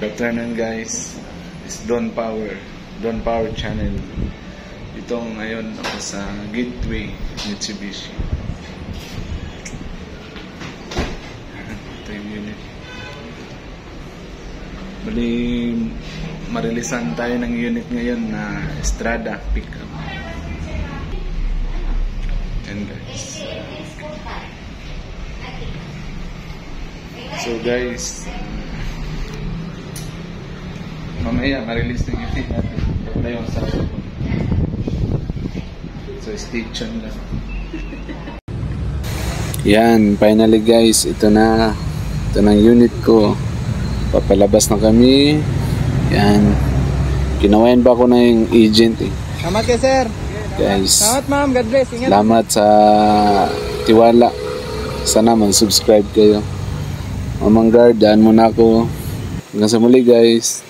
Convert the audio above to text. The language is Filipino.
Good afternoon guys, it's Don Power Channel. Ito ngayon ako sa Gateway Mitsubishi. Ito yung unit. Bali, marilisan tayo ng unit ngayon na Strada pickup. And guys, so guys, mamaya ma-release ng unit natin. Ito yung sabi ko. So stay tuned lang. Yan, finally guys, ito na. Ito ng unit ko. Papalabas na kami. Yan. Kinawayan ba ko na yung agent eh. Salamat kayo sir. Guys, salamat ma'am, God bless. Ingat. Salamat sa tiwala. Sana man subscribe kayo. Mamang guard, daan muna ako. Hanggang sa muli guys.